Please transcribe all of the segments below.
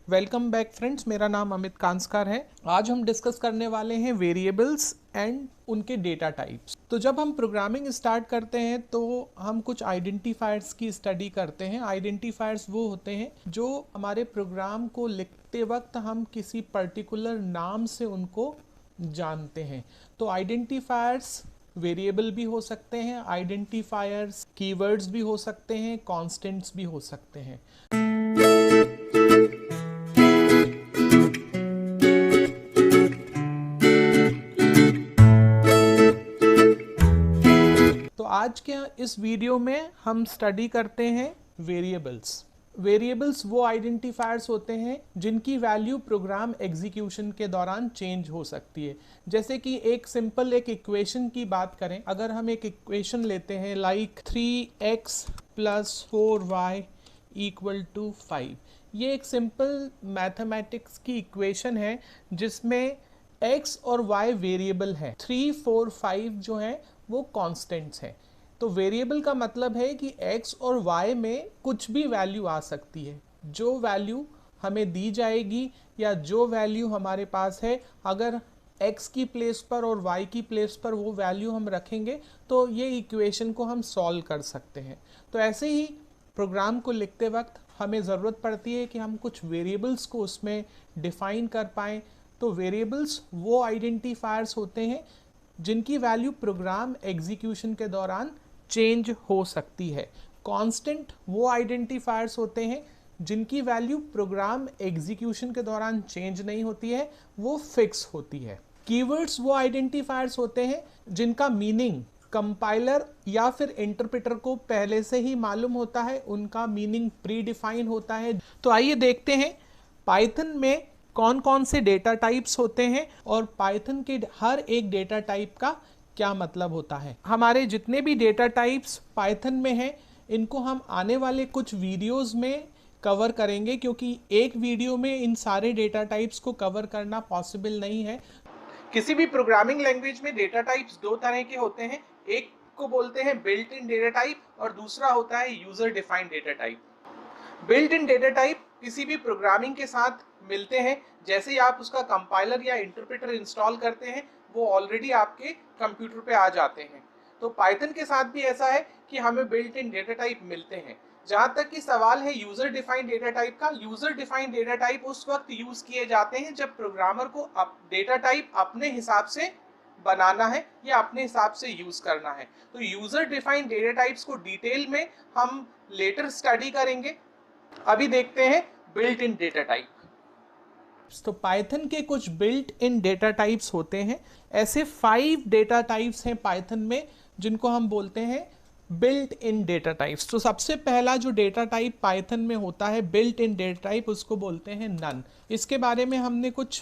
Welcome back friends, मेरा नाम अमित कांसकार है। आज हम डिस्कस करने वाले हैं वेरिएबल्स एंड उनके डेटा टाइप्स। तो जब हम प्रोग्रामिंग स्टार्ट करते हैं तो हम कुछ आइडेंटिफायर्स की स्टडी करते हैं। आइडेंटिफायर्स वो होते हैं जो हमारे प्रोग्राम को लिखते वक्त हम किसी पर्टिकुलर नाम से उनको जानते हैं। तो आइडेंटिफायर्स वेरिएबल भी हो सकते हैं, आइडेंटिफायर्स कीवर्ड्स भी हो सकते हैं, कॉन्स्टेंट्स भी हो सकते हैं। तो आज के इस वीडियो में हम स्टडी करते हैं वेरिएबल्स। वेरिएबल्स वो आइडेंटिफायर्स होते हैं जिनकी वैल्यू प्रोग्राम एग्जीक्यूशन के दौरान चेंज हो सकती है। जैसे कि एक सिंपल एक इक्वेशन की बात करें, अगर हम एक इक्वेशन लेते हैं लाइक 3x + 4y = 5। ये एक सिंपल मैथमेटिक्स की इक्वेशन है जिसमें x और y वेरिएबल है, 3, 4, 5 जो है वो कॉन्स्टेंट्स हैं। तो वेरिएबल का मतलब है कि x और y में कुछ भी वैल्यू आ सकती है। जो वैल्यू हमें दी जाएगी या जो वैल्यू हमारे पास है, अगर x की प्लेस पर और y की प्लेस पर वो वैल्यू हम रखेंगे तो ये इक्वेशन को हम सॉल्व कर सकते हैं। तो ऐसे ही प्रोग्राम को लिखते वक्त हमें ज़रूरत पड़ती है कि हम कुछ वेरिएबल्स को उसमें डिफ़ाइन कर पाएँ। तो वेरिएबल्स वो आइडेंटिफायर्स होते हैं जिनकी वैल्यू प्रोग्राम एग्जीक्यूशन के दौरान चेंज हो सकती है। कांस्टेंट वो आइडेंटिफायर्स होते हैं जिनकी वैल्यू प्रोग्राम एग्जीक्यूशन के दौरान चेंज नहीं होती है, वो फिक्स होती है। कीवर्ड्स वो आइडेंटिफायर्स होते हैं जिनका मीनिंग कंपाइलर या फिर इंटरप्रेटर को पहले से ही मालूम होता है, उनका मीनिंग प्री डिफाइन होता है। तो आइए देखते हैं पाइथन में कौन कौन से डेटा टाइप्स होते हैं और पाइथन के हर एक डेटा टाइप का क्या मतलब होता है। हमारे जितने भी डेटा टाइप्स पाइथन में हैं, इनको हम आने वाले कुछ वीडियोस में कवर करेंगे, क्योंकि एक वीडियो में इन सारे डेटा टाइप्स को कवर करना पॉसिबल नहीं है। किसी भी प्रोग्रामिंग लैंग्वेज में डेटा टाइप्स दो तरह के होते हैं, एक को बोलते हैं बिल्ट इन डेटा टाइप और दूसरा होता है user defined data type. Built in data type किसी भी प्रोग्रामिंग के साथ मिलते हैं। जैसे ही आप उसका कंपाइलर या इंटरप्रेटर इंस्टॉल करते हैं, वो ऑलरेडी आपके कंप्यूटर पे आ जाते हैं। तो पाइथन के साथ भी ऐसा है कि हमें बिल्ट इन डेटा टाइप मिलते हैं। जहां तक कि सवाल है यूजर डिफाइंड डेटा टाइप का, यूजर डिफाइंड डेटा टाइप उस वक्त यूज किए जाते हैं जब प्रोग्रामर को डेटा टाइप अपने हिसाब से बनाना है या अपने हिसाब से यूज करना है। तो यूजर डिफाइंड डेटा टाइप्स को डिटेल में हम लेटर स्टडी करेंगे। अभी देखते हैं बिल्ट इन डेटा टाइप। तो पाइथन के कुछ बिल्ट इन डेटा टाइप्स होते हैं। ऐसे 5 डेटा टाइप्स हैं पाइथन में जिनको हम बोलते हैं बिल्ट इन डेटा टाइप्स। तो सबसे पहला जो डेटा टाइप पाइथन में होता है बिल्ट इन डेटा टाइप, उसको बोलते हैं नन। इसके बारे में हमने कुछ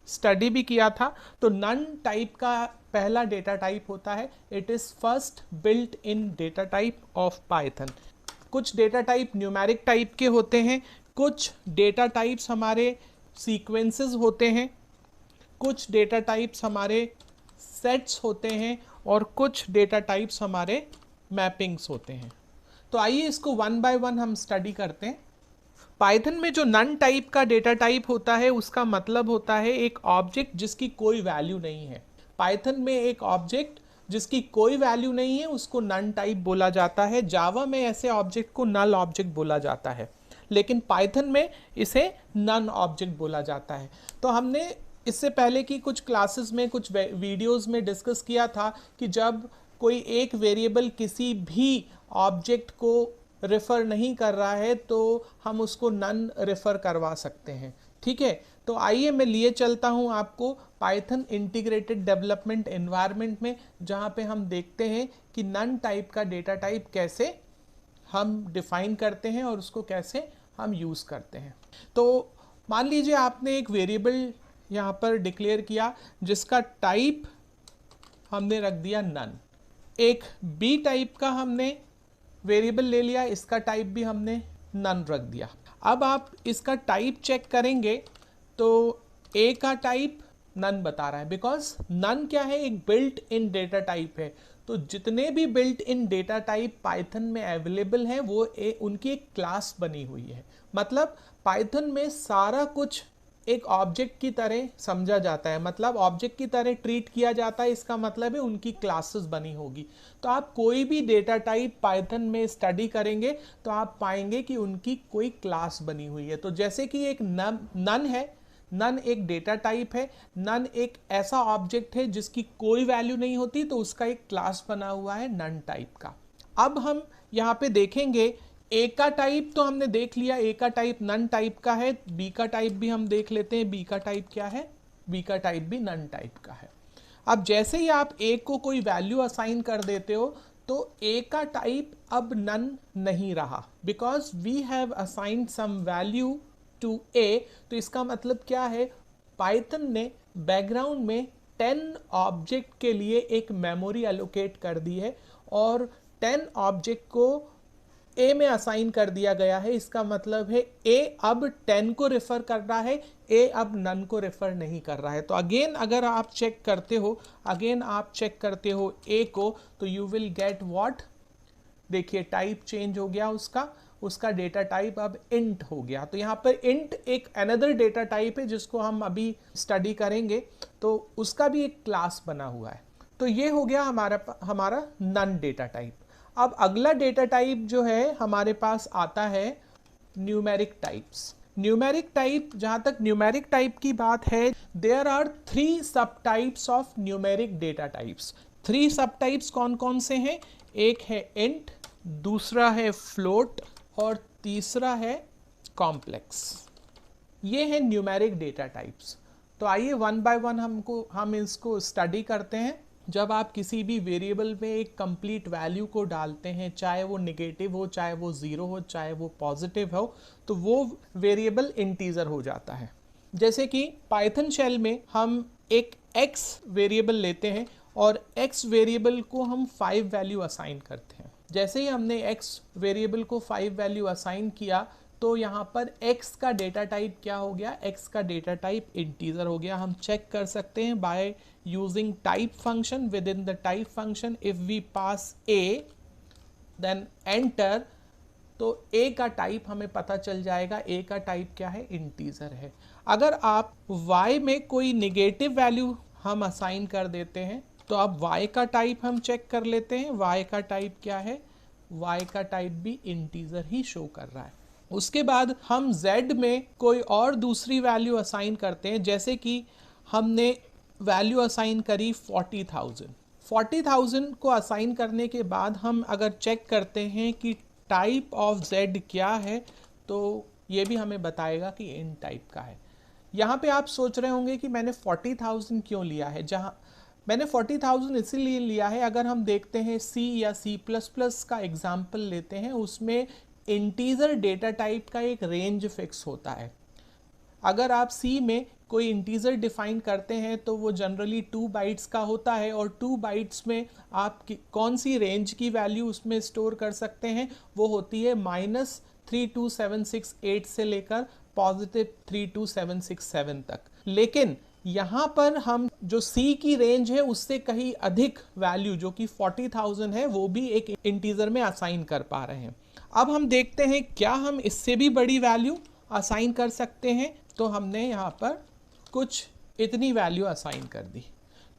स्टडी भी किया था। तो नन टाइप का पहला डेटा टाइप होता है, it is first built in data type of Python. कुछ डेटा टाइप न्यूमेरिक टाइप के होते हैं, कुछ डेटा टाइप्स हमारे सीक्वेंसेस होते हैं, कुछ डेटा टाइप्स हमारे सेट्स होते हैं और कुछ डेटा टाइप्स हमारे मैपिंग्स होते हैं। तो आइए इसको वन बाय वन हम स्टडी करते हैं। पाइथन में जो नन टाइप का डेटा टाइप होता है उसका मतलब होता है एक ऑब्जेक्ट जिसकी कोई वैल्यू नहीं है। पाइथन में एक ऑब्जेक्ट जिसकी कोई वैल्यू नहीं है उसको नन टाइप बोला जाता है। जावा में ऐसे ऑब्जेक्ट को नल ऑब्जेक्ट बोला जाता है, लेकिन पाइथन में इसे नन ऑब्जेक्ट बोला जाता है। तो हमने इससे पहले की कुछ क्लासेस में, कुछ वीडियोस में डिस्कस किया था कि जब कोई एक वेरिएबल किसी भी ऑब्जेक्ट को रेफर नहीं कर रहा है तो हम उसको नन रेफर करवा सकते हैं। ठीक है, तो आइए मैं लिए चलता हूं आपको पाइथन इंटीग्रेटेड डेवलपमेंट एनवायरनमेंट में, जहां पे हम देखते हैं कि नन टाइप का डेटा टाइप कैसे हम डिफाइन करते हैं और उसको कैसे हम यूज करते हैं। तो मान लीजिए आपने एक वेरिएबल यहां पर डिक्लेयर किया जिसका टाइप हमने रख दिया नन। एक बी टाइप का हमने वेरिएबल ले लिया, इसका टाइप भी हमने नन रख दिया। अब आप इसका टाइप चेक करेंगे तो ए का टाइप नन बता रहा है, बिकॉज नन क्या है, एक बिल्ट इन डेटा टाइप है। तो जितने भी built in data type Python में अवेलेबल हैं वो उनकी एक क्लास बनी हुई है। मतलब पाइथन में सारा कुछ एक ऑब्जेक्ट की तरह समझा जाता है, मतलब ऑब्जेक्ट की तरह ट्रीट किया जाता है, इसका मतलब है उनकी क्लासेस बनी होगी। तो आप कोई भी डेटा टाइप पाइथन में स्टडी करेंगे तो आप पाएंगे कि उनकी कोई क्लास बनी हुई है। तो जैसे कि एक नन है, नन एक डेटा टाइप है, नन एक ऐसा ऑब्जेक्ट है जिसकी कोई वैल्यू नहीं होती, तो उसका एक क्लास बना हुआ है नन टाइप का। अब हम यहाँ पे देखेंगे ए का टाइप तो हमने देख लिया, ए का टाइप नन टाइप का है। बी का टाइप भी हम देख लेते हैं, बी का टाइप क्या है, बी का टाइप भी नन टाइप का है। अब जैसे ही आप ए को कोई वैल्यू असाइन कर देते हो तो ए का टाइप अब नन नहीं रहा, because we have assigned some value to A. तो इसका मतलब क्या है, पाइथन ने बैकग्राउंड में 10 ऑब्जेक्ट के लिए एक मेमोरी एलोकेट कर दी है और 10 ऑब्जेक्ट को ए में असाइन कर दिया गया है। इसका मतलब है ए अब 10 को रेफर कर रहा है, ए अब नन को रेफर नहीं कर रहा है। तो अगेन अगर आप चेक करते हो, ए को, तो यू विल गेट व्हाट, देखिए टाइप चेंज हो गया उसका डेटा टाइप अब इंट हो गया। तो यहाँ पर इंट एक अनदर डेटा टाइप है जिसको हम अभी स्टडी करेंगे, तो उसका भी एक क्लास बना हुआ है। तो ये हो गया हमारा नन डेटा टाइप। अब अगला डेटा टाइप जो है हमारे पास आता है न्यूमेरिक टाइप्स। न्यूमेरिक टाइप, जहां तक न्यूमेरिक टाइप की बात है, देयर आर 3 सब types of numeric data types. 3 सब टाइप्स कौन कौन से हैं? एक है इंट, दूसरा है फ्लोट और तीसरा है कॉम्प्लेक्स। ये है न्यूमेरिक डेटा टाइप्स। तो आइए वन बाय वन हम इसको स्टडी करते हैं। जब आप किसी भी वेरिएबल में एक कंप्लीट वैल्यू को डालते हैं, चाहे वो नेगेटिव हो, चाहे वो ज़ीरो हो, चाहे वो पॉजिटिव हो, तो वो वेरिएबल इंटीजर हो जाता है। जैसे कि पाइथन शेल में हम एक x वेरिएबल लेते हैं और x वेरिएबल को हम 5 वैल्यू असाइन करते हैं। जैसे ही हमने x वेरिएबल को 5 वैल्यू असाइन किया तो यहाँ पर x का डेटा टाइप क्या हो गया, x का डेटा टाइप इंटीजर हो गया। हम चेक कर सकते हैं by using type function. With in the type function if we pass a then enter, तो a का टाइप हमें पता चल जाएगा, a का टाइप क्या है, इंटीजर है। अगर आप y में कोई निगेटिव वैल्यू हम असाइन कर देते हैं तो अब y का टाइप हम चेक कर लेते हैं। y का टाइप क्या है, y का टाइप भी इंटीजर ही शो कर रहा है। उसके बाद हम z में कोई और दूसरी वैल्यू असाइन करते हैं, जैसे कि हमने वैल्यू असाइन करी 40,000। 40,000 को असाइन करने के बाद हम अगर चेक करते हैं कि टाइप ऑफ z क्या है, तो ये भी हमें बताएगा कि इन टाइप का है। यहाँ पे आप सोच रहे होंगे कि मैंने 40,000 क्यों लिया है। जहाँ मैंने 40,000 इसीलिए लिया है, अगर हम देखते हैं C या C++ का एग्जाम्पल लेते हैं, उसमें इंटीजर डेटा टाइप का एक रेंज फिक्स होता है। अगर आप C में कोई इंटीजर डिफाइन करते हैं तो वो जनरली 2 बाइट्स का होता है और 2 बाइट्स में आप कौन सी रेंज की वैल्यू उसमें स्टोर कर सकते हैं, वो होती है -32768 से लेकर +32767 तक। लेकिन यहाँ पर हम जो C की रेंज है उससे कहीं अधिक वैल्यू जो कि 40,000 है वो भी एक इंटीजर में असाइन कर पा रहे हैं। अब हम देखते हैं क्या हम इससे भी बड़ी वैल्यू असाइन कर सकते हैं। तो हमने यहाँ पर कुछ इतनी वैल्यू असाइन कर दी,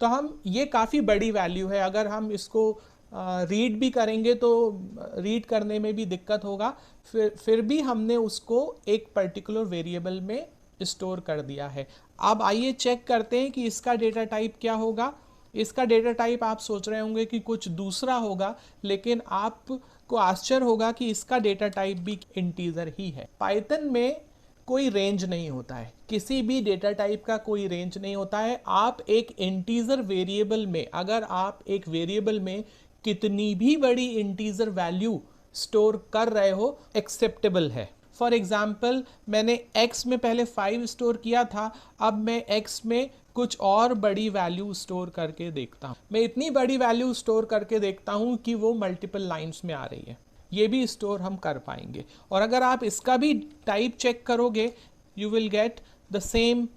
तो हम ये काफ़ी बड़ी वैल्यू है। अगर हम इसको रीड भी करेंगे तो रीड करने में भी दिक्कत होगा, फिर भी हमने उसको एक पर्टिकुलर वेरिएबल में स्टोर कर दिया है। अब आइए चेक करते हैं कि इसका डेटा टाइप क्या होगा। इसका डेटा टाइप आप सोच रहे होंगे कि कुछ दूसरा होगा, लेकिन आपको आश्चर्य होगा कि इसका डेटा टाइप भी इंटीजर ही है। पाइथन में कोई रेंज नहीं होता है, किसी भी डेटा टाइप का कोई रेंज नहीं होता है। आप एक इंटीजर वेरिएबल में, अगर आप एक वेरिएबल में कितनी भी बड़ी इंटीजर वैल्यू स्टोर कर रहे हो, एक्सेप्टेबल है। फॉर एग्जाम्पल मैंने x में पहले 5 स्टोर किया था, अब मैं x में कुछ और बड़ी वैल्यू स्टोर करके देखता हूँ। मैं इतनी बड़ी वैल्यू स्टोर करके देखता हूँ कि वो मल्टीपल लाइन्स में आ रही है, ये भी स्टोर हम कर पाएंगे। और अगर आप इसका भी टाइप चेक करोगे, you will get the same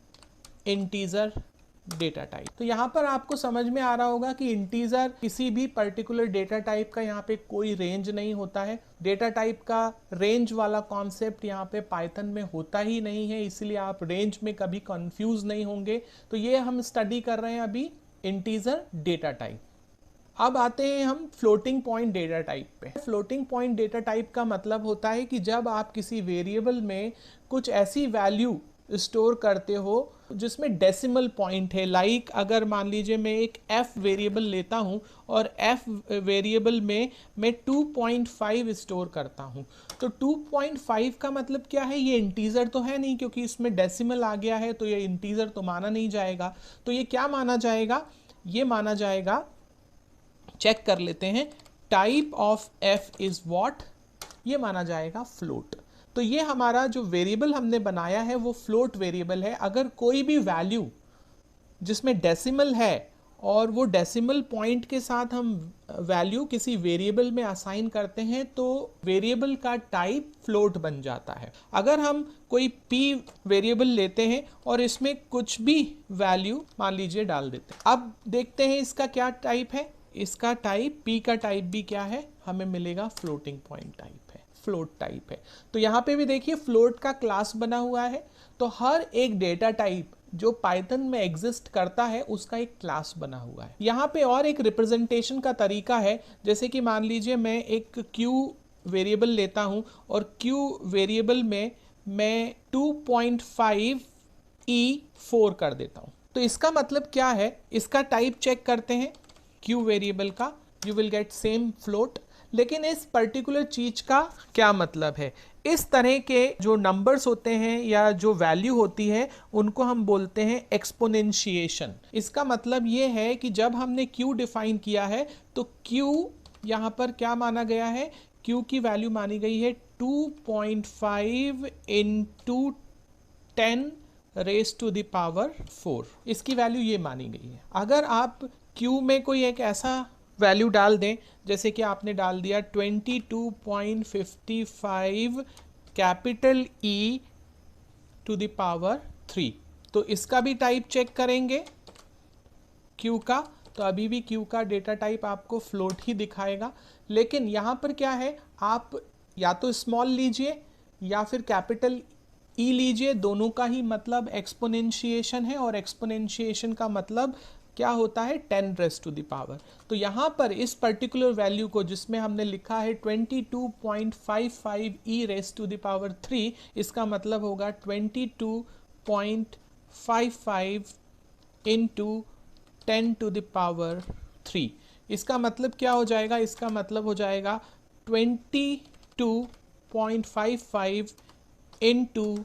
integer data type. तो यहाँ पर आपको समझ में आ रहा होगा कि इंटीजर किसी भी पर्टिकुलर डेटा टाइप का यहाँ पे कोई रेंज नहीं होता है। डेटा टाइप का रेंज वाला कॉन्सेप्ट यहाँ पे पाइथन में होता ही नहीं है, इसलिए आप रेंज में कभी कंफ्यूज नहीं होंगे। तो ये हम स्टडी कर रहे हैं अभी इंटीजर डेटा टाइप। अब आते हैं हम फ्लोटिंग पॉइंट डेटा टाइप पे। फ्लोटिंग पॉइंट डेटा टाइप का मतलब होता है कि जब आप किसी वेरिएबल में कुछ ऐसी वैल्यू स्टोर करते हो जिसमें डेसिमल पॉइंट है। लाइक अगर मान लीजिए मैं एक f वेरिएबल लेता हूं और f वेरिएबल में मैं 2.5 स्टोर करता हूं, तो 2.5 का मतलब क्या है, ये इंटीजर तो है नहीं क्योंकि इसमें डेसिमल आ गया है, तो ये इंटीजर तो माना नहीं जाएगा। तो ये क्या माना जाएगा, ये माना जाएगा, चेक कर लेते हैं, type of f is what, ये माना जाएगा फ्लोट। तो ये हमारा जो वेरिएबल हमने बनाया है वो फ्लोट वेरिएबल है। अगर कोई भी वैल्यू जिसमें डेसिमल है और वो डेसिमल पॉइंट के साथ हम वैल्यू किसी वेरिएबल में असाइन करते हैं तो वेरिएबल का टाइप फ्लोट बन जाता है। अगर हम कोई p वेरिएबल लेते हैं और इसमें कुछ भी वैल्यू मान लीजिए डाल देते हैं, अब देखते हैं इसका क्या टाइप है। इसका टाइप p का टाइप भी क्या है, हमें मिलेगा फ्लोटिंग पॉइंट टाइप है, फ्लोट टाइप है। तो यहाँ पे भी देखिए फ्लोट का क्लास बना हुआ है। तो हर एक डेटा टाइप जो पाइथन में एग्जिस्ट करता है उसका एक क्लास बना हुआ है। यहाँ पे और एक रिप्रेजेंटेशन का तरीका है, जैसे कि मान लीजिए मैं एक q वेरिएबल लेता हूँ और q वेरिएबल में मैं 2.5 e4 कर देता हूँ। तो इसका मतलब क्या है, इसका टाइप चेक करते हैं q वेरिएबल का, you will get same float. लेकिन इस पर्टिकुलर चीज का क्या मतलब है, इस तरह के जो नंबर्स होते हैं या जो वैल्यू होती है उनको हम बोलते हैं एक्सपोनेंशिएशन। इसका मतलब ये है कि जब हमने q डिफाइन किया है तो q यहाँ पर क्या माना गया है, q की वैल्यू मानी गई है 2.5 into 10 raise to the power 4, इसकी वैल्यू ये मानी गई है। अगर आप q में कोई एक ऐसा वैल्यू डाल दें, जैसे कि आपने डाल दिया 22.55 capital E to the power 3, तो इसका भी टाइप चेक करेंगे Q का, तो अभी भी Q का डेटा टाइप आपको फ्लोट ही दिखाएगा। लेकिन यहाँ पर क्या है, आप या तो स्मॉल लीजिए या फिर कैपिटल E लीजिए, दोनों का ही मतलब एक्सपोनेंशिएशन है और एक्सपोनेंशिएशन का मतलब क्या होता है, 10 रेज टू द पावर। तो यहाँ पर इस पर्टिकुलर वैल्यू को जिसमें हमने लिखा है 22.55 e raise to the power 3, इसका मतलब होगा 22.55 इंटू 10 टू द पावर 3। इसका मतलब क्या हो जाएगा, इसका मतलब हो जाएगा 22.55 इंटू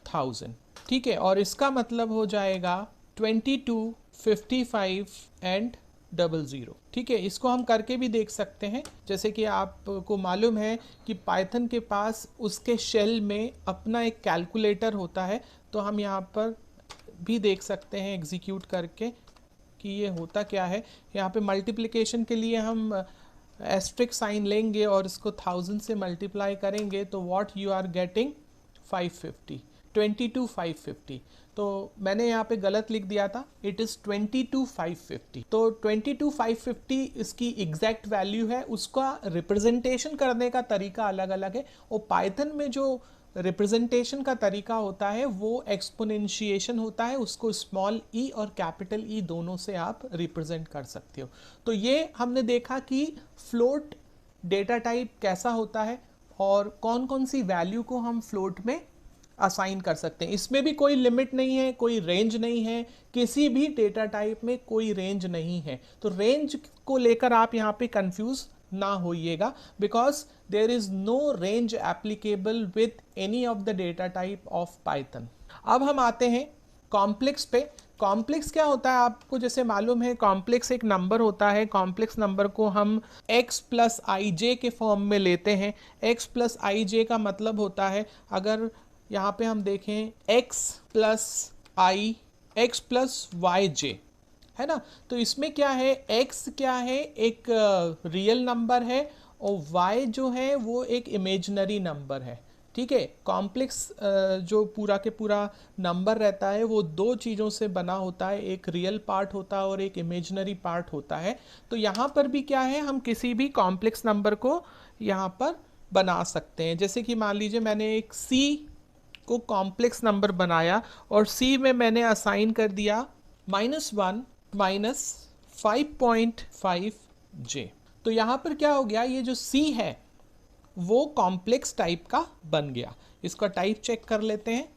1000, ठीक है। और इसका मतलब हो जाएगा 22, 55 एंड 00, ठीक है। इसको हम करके भी देख सकते हैं, जैसे कि आपको मालूम है कि पाइथन के पास उसके शेल में अपना एक कैलकुलेटर होता है, तो हम यहाँ पर भी देख सकते हैं एग्जीक्यूट करके कि ये होता क्या है। यहाँ पे मल्टीप्लिकेशन के लिए हम एस्ट्रिक साइन लेंगे और इसको 1000 से मल्टीप्लाई करेंगे, तो व्हाट यू आर गेटिंग 550, 22,550। तो मैंने यहाँ पे गलत लिख दिया था, इट इज़ 22,550। तो 22,550 इसकी एग्जैक्ट वैल्यू है। उसका रिप्रेजेंटेशन करने का तरीका अलग अलग है, और पाइथन में जो रिप्रेजेंटेशन का तरीका होता है वो एक्सपोनेंशिएशन होता है, उसको स्मॉल ई और कैपिटल ई दोनों से आप रिप्रेजेंट कर सकते हो। तो ये हमने देखा कि फ्लोट डेटा टाइप कैसा होता है और कौन कौन सी वैल्यू को हम फ्लोट में असाइन कर सकते हैं। इसमें भी कोई लिमिट नहीं है, कोई रेंज नहीं है, किसी भी डेटा टाइप में कोई रेंज नहीं है। तो रेंज को लेकर आप यहाँ पे कंफ्यूज ना होइएगा, because there is no range applicable with any of the data type of Python. अब हम आते हैं कॉम्प्लेक्स पे। कॉम्प्लेक्स क्या होता है, आपको जैसे मालूम है कॉम्प्लेक्स एक नंबर होता है। कॉम्प्लेक्स नंबर को हम x प्लस आई जे के फॉर्म में लेते हैं। x प्लस आई जे का मतलब होता है, अगर यहाँ पे हम देखें x प्लस वाई जे, है ना, तो इसमें क्या है, x क्या है, एक रियल नंबर है और y जो है वो एक इमेजिनरी नंबर है, ठीक है। कॉम्प्लेक्स जो पूरा के पूरा नंबर रहता है वो दो चीज़ों से बना होता है, एक रियल पार्ट होता है और एक इमेजिनरी पार्ट होता है। तो यहाँ पर भी क्या है, हम किसी भी कॉम्प्लेक्स नंबर को यहाँ पर बना सकते हैं। जैसे कि मान लीजिए मैंने एक C को कॉम्प्लेक्स नंबर बनाया और C में मैंने असाइन कर दिया -1 -5.5J। तो यहाँ पर क्या हो गया, ये जो C है वो कॉम्प्लेक्स टाइप का बन गया। इसका टाइप चेक कर लेते हैं,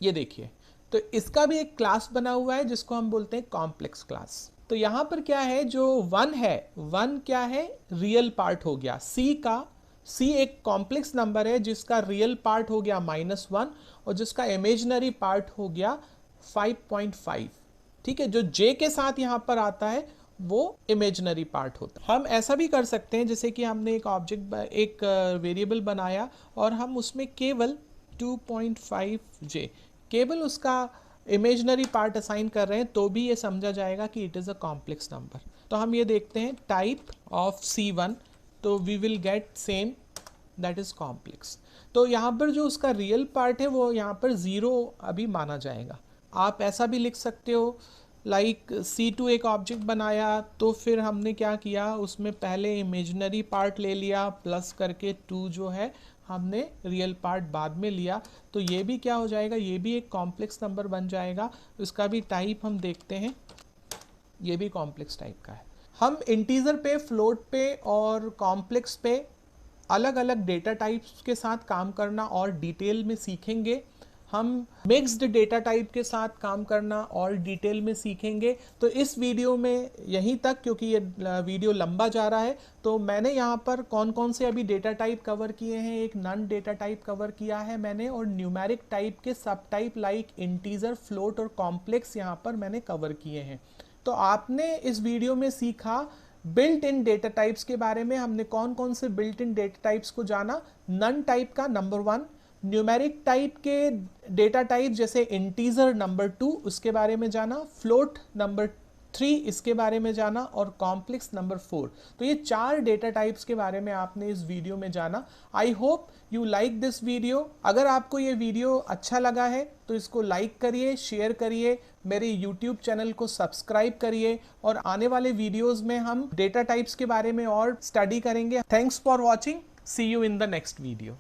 ये देखिए। तो इसका भी एक क्लास बना हुआ है जिसको हम बोलते हैं कॉम्प्लेक्स क्लास। तो यहाँ पर क्या है, जो 1 है, 1 क्या है, रियल पार्ट हो गया C का। C एक कॉम्प्लेक्स नंबर है जिसका रियल पार्ट हो गया -1 और जिसका इमेजिनरी पार्ट हो गया 5.5। ठीक है, जो J के साथ यहाँ पर आता है वो इमेजिनरी पार्ट होता है। हम ऐसा भी कर सकते हैं, जैसे कि हमने एक ऑब्जेक्ट, एक वेरिएबल बनाया और हम उसमें केवल 2.5J केवल उसका इमेजिनरी पार्ट असाइन कर रहे हैं, तो भी ये समझा जाएगा कि it is a complex number. तो हम ये देखते हैं टाइप ऑफ C1, तो we will get same, that is complex. तो यहाँ पर जो उसका रियल पार्ट है वो यहाँ पर 0 अभी माना जाएगा। आप ऐसा भी लिख सकते हो, लाइक C2 एक ऑब्जेक्ट बनाया, तो फिर हमने क्या किया, उसमें पहले इमेजिनरी पार्ट ले लिया प्लस करके 2 जो है हमने रियल पार्ट बाद में लिया। तो ये भी क्या हो जाएगा, ये भी एक कॉम्प्लेक्स नंबर बन जाएगा। इसका भी टाइप हम देखते हैं, ये भी कॉम्प्लेक्स टाइप का है। हम इंटीजर पे, फ्लोट पे और कॉम्प्लेक्स पे अलग अलग डेटा टाइप्स के साथ काम करना और डिटेल में सीखेंगे। हम मिक्स्ड डेटा टाइप के साथ काम करना और डिटेल में सीखेंगे। तो इस वीडियो में यहीं तक, क्योंकि ये वीडियो लंबा जा रहा है, तो मैंने यहाँ पर कौन कौन से अभी डेटा टाइप कवर किए हैं, एक नन डेटा टाइप कवर किया है मैंने, और न्यूमेरिक टाइप के सब टाइप लाइक इंटीजर, फ्लोट और कॉम्प्लेक्स यहाँ पर मैंने कवर किए हैं। तो आपने इस वीडियो में सीखा बिल्ट इन डेटा टाइप्स के बारे में। हमने कौन कौन से बिल्ट इन डेटा टाइप्स को जाना, नन टाइप का नंबर 1, न्यूमेरिक टाइप के डेटा टाइप जैसे इंटीजर नंबर 2 उसके बारे में जाना, फ्लोट नंबर 3 इसके बारे में जाना, और कॉम्प्लेक्स नंबर 4। तो ये 4 डेटा टाइप्स के बारे में आपने इस वीडियो में जाना। I hope you like this video. अगर आपको ये वीडियो अच्छा लगा है तो इसको लाइक करिए, शेयर करिए, मेरे यूट्यूब चैनल को सब्सक्राइब करिए, और आने वाले वीडियोस में हम डेटा टाइप्स के बारे में और स्टडी करेंगे। Thanks for watching, see you in the next video.